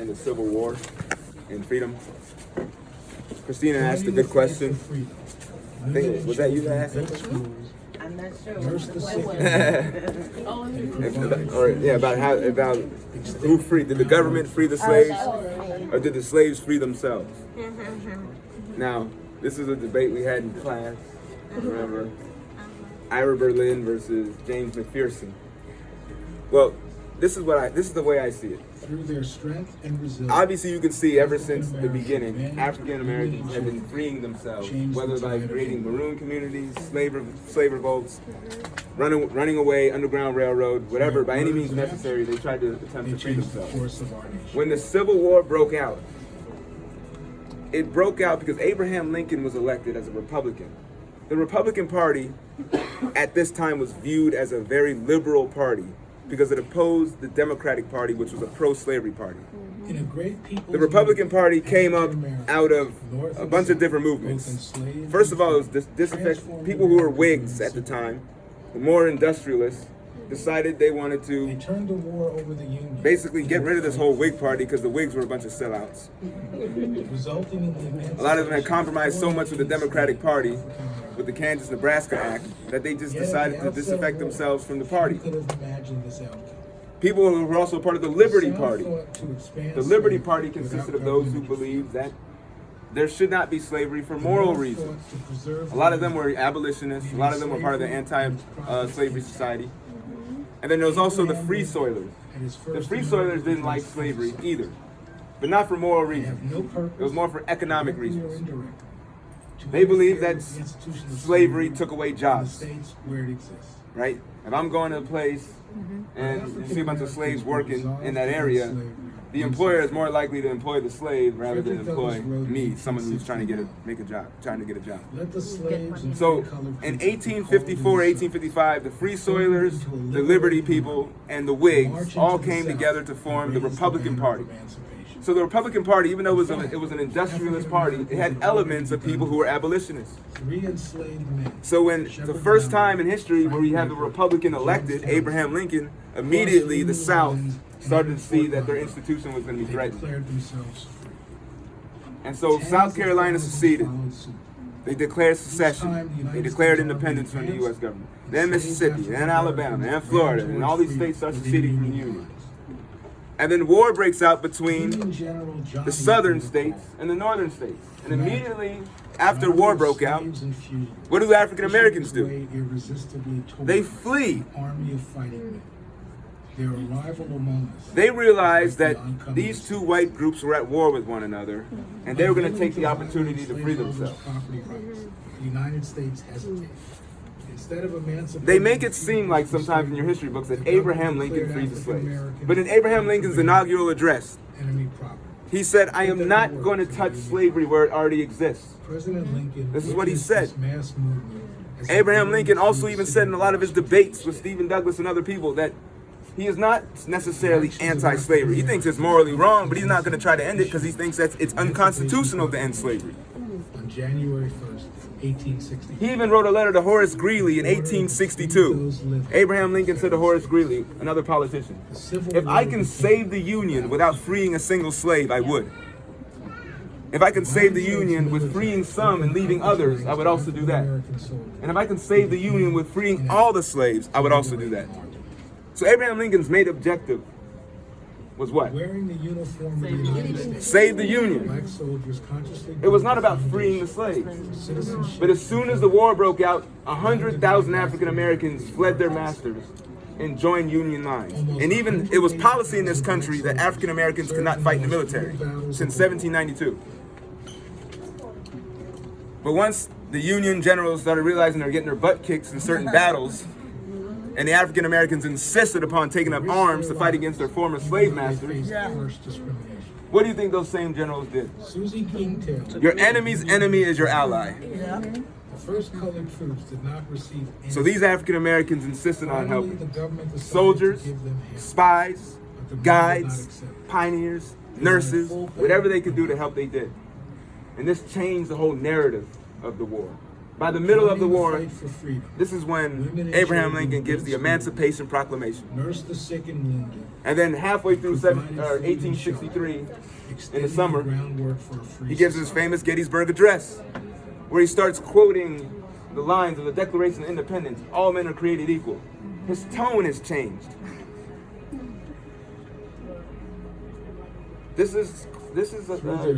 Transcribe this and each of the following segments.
in the Civil War and freedom? Christina asked a good question. I think, was that you that asked that question? I'm not sure. About who freed? Did the government free the slaves, or did the slaves free themselves? Now, this is a debate we had in class. Remember, Ira Berlin versus James McPherson. Well, this is the way I see it. Through their strength and resilience. Obviously, you can see ever since the beginning, African Americans have been freeing themselves, whether by creating maroon communities, slave revolts, running away, Underground Railroad, whatever, by any means necessary, they tried to attempt to free themselves. When the Civil War broke out, it broke out because Abraham Lincoln was elected as a Republican. The Republican Party at this time was viewed as a very liberal party, because it opposed the Democratic Party, which was a pro-slavery party. The Republican Party came up out of a bunch of different movements. First of all, it was disaffect. People who were Whigs at the time, the more industrialists, decided they wanted to basically get rid of this whole Whig party because the Whigs were a bunch of sellouts. A lot of them had compromised so much with the Democratic Party, with the Kansas-Nebraska Act, that they just decided to disaffect themselves from the party. People who were also part of the Liberty Party. The Liberty Party consisted of those who believed that there should not be slavery for moral reasons. A lot of them were abolitionists. A lot of them were part of the anti-slavery society. And then there was also the Free Soilers. The Free Soilers didn't like slavery either, but not for moral reasons. It was more for economic reasons. They believed that slavery took away jobs, right? If I'm going to a place and you see a bunch of slaves working in that area, the employer is more likely to employ the slave rather than employ me, someone who's trying to get a job. So in 1854, 1855, the Free Soilers, the Liberty people, and the Whigs all came together to form the Republican Party. So the Republican Party, even though it was an industrialist party, it had elements of people who were abolitionists. So when the first time in history where we have a Republican elected, Abraham Lincoln, immediately the South started to see that their institution was going to be threatened. And so South Carolina seceded. They declared secession. They declared independence from the U.S. government. Then Mississippi, then Alabama, then Florida, and all these states start seceding from the Union. And then war breaks out between the southern states and the northern states. And immediately after war broke out, what do African Americans do? They flee. They realized that these two white groups were at war with one another, and they were going to take the opportunity to free themselves. The United States hesitated. They make it seem like sometimes in your history books that Abraham Lincoln freed the slaves. But in Abraham Lincoln's inaugural address, he said, "I am not going to touch slavery where it already exists." This is what he said. Abraham Lincoln also even said in a lot of his debates with Stephen Douglas and other people that he is not necessarily anti-slavery. He thinks it's morally wrong, but he's not going to try to end it because he thinks that it's unconstitutional to end slavery. On January 1st, 1860. He even wrote a letter to Horace Greeley in 1862. Abraham Lincoln said to Horace Greeley, another politician, "If I can save the Union without freeing a single slave, I would. If I can save the Union with freeing some and leaving others, I would also do that. And if I can save the Union with freeing all the slaves, I would also do that." So Abraham Lincoln's main objective was what? Wearing the uniform of the United States. Save the Union. It was not about freeing the slaves. But as soon as the war broke out, 100,000 African Americans fled their masters and joined Union lines. And even it was policy in this country that African Americans could not fight in the military since 1792. But once the Union generals started realizing they were getting their butt kicked in certain battles, and the African Americans insisted upon taking up arms to fight against their former slave masters, what do you think those same generals did? Your enemy's enemy is your ally. The first colored troops did not receive any. So these African Americans insisted on helping. Soldiers, spies, guides, pioneers, nurses, whatever they could do to help, they did. And this changed the whole narrative of the war. By the middle of the war, Fight for freedom. this is when Women and Abraham children Lincoln gives the built Emancipation Proclamation. Nurse the sick and wounded. And then halfway through Provided food and 1863, in extending the summer, groundwork for a free he gives his famous Gettysburg Address, where he starts quoting the lines of the Declaration of Independence, all men are created equal. His tone has changed. This is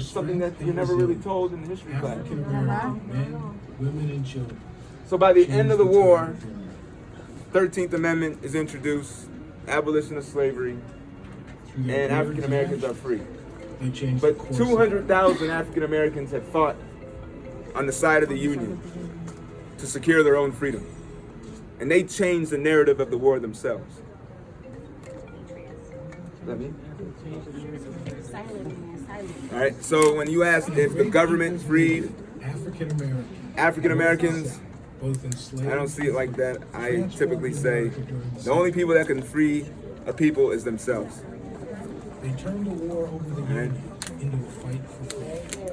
something that you're never really told in the history class. African American men, women, and children. So by the end of the war, 13th Amendment is introduced, abolition of slavery, and African Americans are free. They changed the But course 200,000 African Americans had fought on the side of the Union to secure their own freedom. And they changed the narrative of the war themselves. Is that me? All right, so when you ask if the government freed African Americans, both enslaved, I don't see it like that. I typically say the only people that can free a people is themselves. They turned the war over the All right. Union into a fight for freedom.